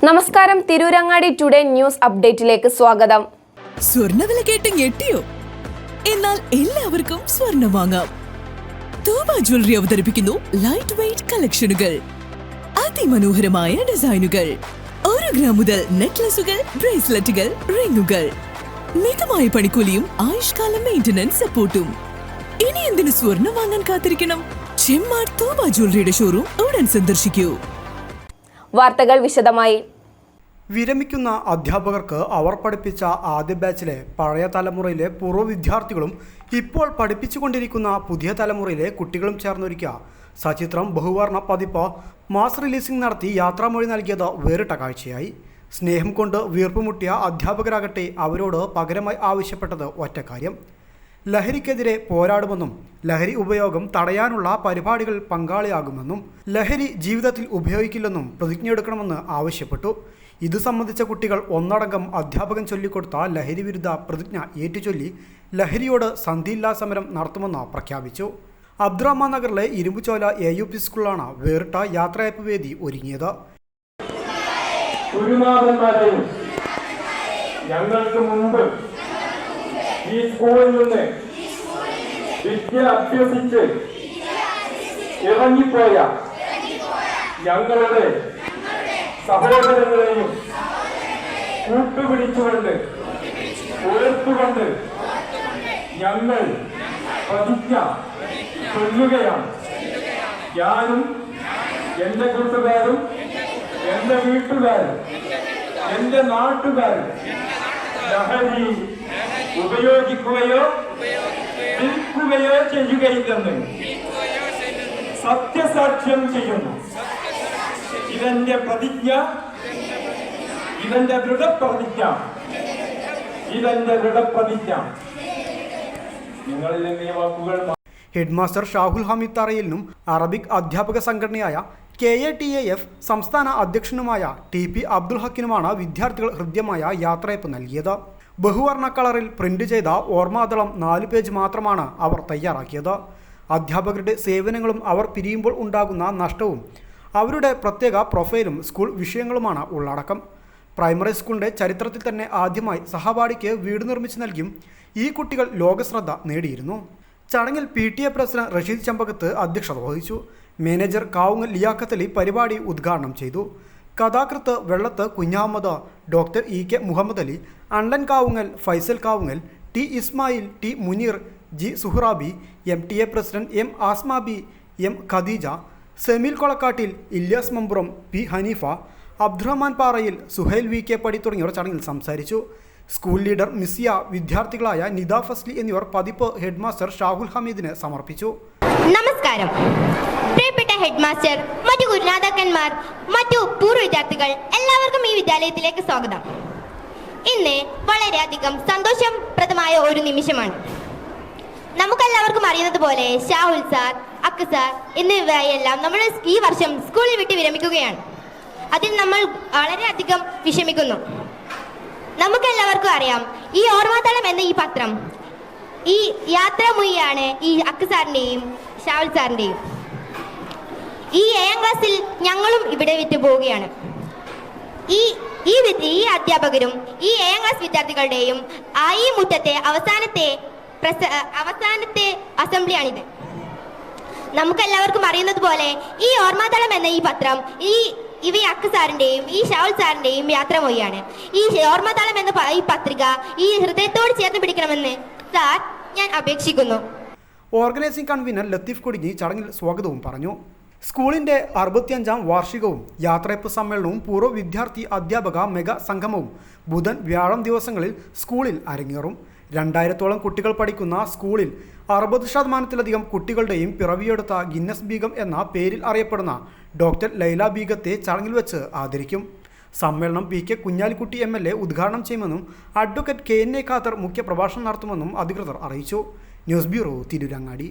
നമസ്കാരം, Tirurangadi today news അപ്ഡേറ്റിലേക്ക് സ്വാഗതം. സ്വർണ്ണവില കേട്ട് ഞെട്ടിയോ? എന്നാൽ എല്ലാവർക്കും സ്വർണ്ണം വാങ്ങാം. തൂബ ജ്വല്ലറി അവതരിപ്പിക്കുന്നു ലൈറ്റ് വെയ്റ്റ് കളക്ഷനുകൾ, അതിമനോഹരമായ ഡിസൈനുകൾ, 1 ഗ്രാം മുതൽ നെക്ലസുകൾ, ബ്രേസ്ലെറ്റുകൾ, റിങ്ങുകൾ, മിതമായ പണിക്കൂലിയും ആയുഷ്കാല മെയിന്റനൻസ് സപ്പോർട്ടും. ഇനി എന്തിനു സ്വർണ്ണം വാങ്ങാൻ കാത്തിരിക്കണം? ചെമ്മാട് തൂബ ജ്വല്ലറിയുടെ ഷോറൂം ഉടൻ സന്ദർശിക്കൂ. വാർത്തകൾ വിശദമായി. വിരമിക്കുന്ന അധ്യാപകർക്ക് അവർ പഠിപ്പിച്ച ആദ്യ ബാച്ചിലെ പഴയ തലമുറയിലെ പൂർവ്വ വിദ്യാർത്ഥികളും ഇപ്പോൾ പഠിപ്പിച്ചുകൊണ്ടിരിക്കുന്ന പുതിയ തലമുറയിലെ കുട്ടികളും ചേർന്നൊരുക്കിയ സചിത്രം ബഹുവർണ്ണ പതിപ്പ് മാസ് റിലീസിംഗ് നടത്തി യാത്രാമൊഴി നൽകിയത് വേറിട്ട കാഴ്ചയായി. സ്നേഹം കൊണ്ട് വീർപ്പുമുട്ടിയ അധ്യാപകരാകട്ടെ അവരോട് പകരമായി ആവശ്യപ്പെട്ടത് ഒറ്റ കാര്യം: ലഹരിക്കെതിരെ പോരാടുമെന്നും ലഹരി ഉപയോഗം തടയാനുള്ള പരിപാടികൾ പങ്കാളിയാകുമെന്നും ലഹരി ജീവിതത്തിൽ ഉപയോഗിക്കില്ലെന്നും പ്രതിജ്ഞയെടുക്കണമെന്ന് ആവശ്യപ്പെട്ടു. ഇത് സംബന്ധിച്ച കുട്ടികൾ ഒന്നടങ്കം അധ്യാപകൻ ചൊല്ലിക്കൊടുത്ത ലഹരി വിരുദ്ധ പ്രതിജ്ഞ ഏറ്റുചൊല്ലി ലഹരിയോട് സന്ധിയില്ലാ സമരം നടത്തുമെന്ന് പ്രഖ്യാപിച്ചു. അബ്ദുറഹ്മാൻ നഗറിലെ ഇരുമ്പുചോല AUP സ്കൂളിലാണ് വേറിട്ട യാത്രയയപ്പ് വേദി ഒരുങ്ങിയത്. ഞങ്ങൾക്ക് മുമ്പ് ഈ സ്കൂളിൽ നിന്ന് വിദ്യ അഭ്യസിച്ച് ഇറങ്ങിപ്പോയ ഞങ്ങളുടെ സഹോദരങ്ങളെയും കൂട്ടുപിടിച്ചുകൊണ്ട് ഉയർത്തുകൊണ്ട് ഞങ്ങൾ പ്രതിജ്ഞ ചൊല്ലുകയാണ്. ഞാനും എൻ്റെ കൂട്ടുകാരും എൻ്റെ വീട്ടുകാരും എൻ്റെ നാട്ടുകാരും ലഹരി ഉപയോഗിക്കുകയോ വിൽക്കുകയോ ചെയ്യുകയില്ലെന്ന് സത്യസാക്ഷ്യം ചെയ്യുന്നു. ഇതെന്റെ പ്രതിജ്ഞ, ഇതെന്റെ ദൃഢപ്രതിജ്ഞ, ഇതെന്റെ ദൃഢപ്രതിജ്ഞ. നിങ്ങളിൽ നിന്ന് ഈ വാക്കുകൾ. ഹെഡ്മാസ്റ്റർ ഷാഹുൽ ഹമീദ് തറയിലിനും അറബിക് അധ്യാപക സംഘടനയായ KATAF സംസ്ഥാന അധ്യക്ഷനുമായ TP അബ്ദുൽ ഹക്കിനുമാണ് വിദ്യാർത്ഥികൾ ഹൃദ്യമായ യാത്രയയപ്പ് നൽകിയത്. ബഹുവർണ്ണ കളറിൽ പ്രിന്റ് ചെയ്ത ഓർമ്മാതളം 4 പേജ് മാത്രമാണ് അവർ തയ്യാറാക്കിയത്. അധ്യാപകരുടെ സേവനങ്ങളും അവർ പിരിയുമ്പോൾ ഉണ്ടാകുന്ന നഷ്ടവും അവരുടെ പ്രത്യേക പ്രൊഫൈലും സ്കൂൾ വിഷയങ്ങളുമാണ് ഉള്ളടക്കം. പ്രൈമറി സ്കൂളിൻ്റെ ചരിത്രത്തിൽ തന്നെ ആദ്യമായി സഹപാഠിക്ക് വീട് നിർമ്മിച്ചു നൽകിയും ഈ കുട്ടികൾ ലോകശ്രദ്ധ നേടിയിരുന്നു. ചടങ്ങിൽ PTA പ്രസിഡന്റ് റഷീദ് ചമ്പകത്ത് അധ്യക്ഷത വഹിച്ചു. മാനേജർ കാവുങ്ങൽ ലിയാഖത്തലി പരിപാടി ഉദ്ഘാടനം ചെയ്തു. കഥാകൃത്ത് Vellath Kunhammad, doctor EK Muhammad Ali, Andan Kavungal, Faisal Kavungal, T Ismail, T Muneer, G Suhrabi, MTA president M Asmabi, M Khadeeja, Semeel Kolakkattil, Ilyas Mampuram, P Hanifa, Abdurahman Parayil, Suhail VK Padi തുടങ്ങിയവർ ചടങ്ങിൽ സംസാരിച്ചു. സ്കൂൾ ലീഡർ മിസിയ, വിദ്യാർത്ഥികളായ നിദ ഫസ്ലി എന്നിവർ പതിപ്പ് ഹെഡ്മാസ്റ്റർ ഷാഹുൽ ഹമീദിന് സമർപ്പിച്ചു. നമസ്കാരം പ്രിയപ്പെട്ട ഹെഡ്മാസ്റ്റർ, മറ്റു ഗുരുനാഥക്കന്മാർ, മറ്റു പൂർവ്വ വിദ്യാർത്ഥികൾ, എല്ലാവർക്കും ഈ വിദ്യാലയത്തിലേക്ക് സ്വാഗതം. ഇന്ന് വളരെയധികം സന്തോഷപ്രദമായ ഒരു നിമിഷമാണ്. നമുക്കെല്ലാവർക്കും അറിയുന്നത് പോലെ ഷാഹുൽ സാർ, അക്ക് സാർ എന്നിവയെല്ലാം നമ്മൾ ഈ വർഷം സ്കൂളിൽ വിട്ട് വിരമിക്കുകയാണ്. അതിൽ നമ്മൾ വളരെയധികം വിഷമിക്കുന്നു. നമുക്കെല്ലാവർക്കും അറിയാം, ഈ ഓർമ്മാതളം എന്ന ഈ പത്രം, ഈ യാത്രാമൊഴിയാണ് ഈ അക്ക് സാറിൻ്റെയും ഷാഹുൽ സാറിൻ്റെയും. ഈ 7ാം ക്ലാസ്സിൽ ഞങ്ങളും ഇവിടെ വിട്ടു പോവുകയാണ്. ഈ അധ്യാപകരും ഈ 7ാം ക്ലാസ് വിദ്യാർത്ഥികളുടെയും ഈ മുറ്റത്തെ അവസാനത്തെ അസംബ്ലിയാണിത്. നമുക്കെല്ലാവർക്കും അറിയുന്നത് പോലെ ഈ ഓർമ്മാതളം എന്ന ഈ പത്രം ഇവ അക്ക് സാറിൻ്റെയും ഈ ഷാഹുൽ സാറിൻ്റെയും യാത്രാമൊഴിയാണ്. ഈ ഓർമ്മാതളം എന്ന ഈ പത്രിക ഈ ഹൃദയത്തോട് ചേർന്ന് പിടിക്കണമെന്ന് സാർ ഞാൻ അപേക്ഷിക്കുന്നു. ഓർഗനൈസിംഗ് കൺവീനർ ലത്തീഫ് കൊടിഞ്ഞി ചടങ്ങിൽ സ്വാഗതവും പറഞ്ഞു. സ്കൂളിൻ്റെ 65ാം വാർഷികവും യാത്രയപ്പ് സമ്മേളനവും പൂർവ്വ വിദ്യാർത്ഥി അധ്യാപക മെഗാ സംഗമവും ബുധൻ വ്യാഴം ദിവസങ്ങളിൽ സ്കൂളിൽ അരങ്ങേറും. 2000-ഓളം കുട്ടികൾ പഠിക്കുന്ന സ്കൂളിൽ 60% കുട്ടികളുടെയും പിറവിയെടുത്ത ഗിന്നസ് ബീഗം എന്ന പേരിൽ അറിയപ്പെടുന്ന ഡോക്ടർ ലൈല ബീഗത്തെ ചടങ്ങിൽ വെച്ച് ആദരിക്കും. സമ്മേളനം PK കുഞ്ഞാലിക്കുട്ടി MLA ഉദ്ഘാടനം ചെയ്യുമെന്നും അഡ്വക്കേറ്റ് KNA ഖാദർ മുഖ്യ പ്രഭാഷണം നടത്തുമെന്നും അധികൃതർ അറിയിച്ചു. News bureau, Tirurangadi.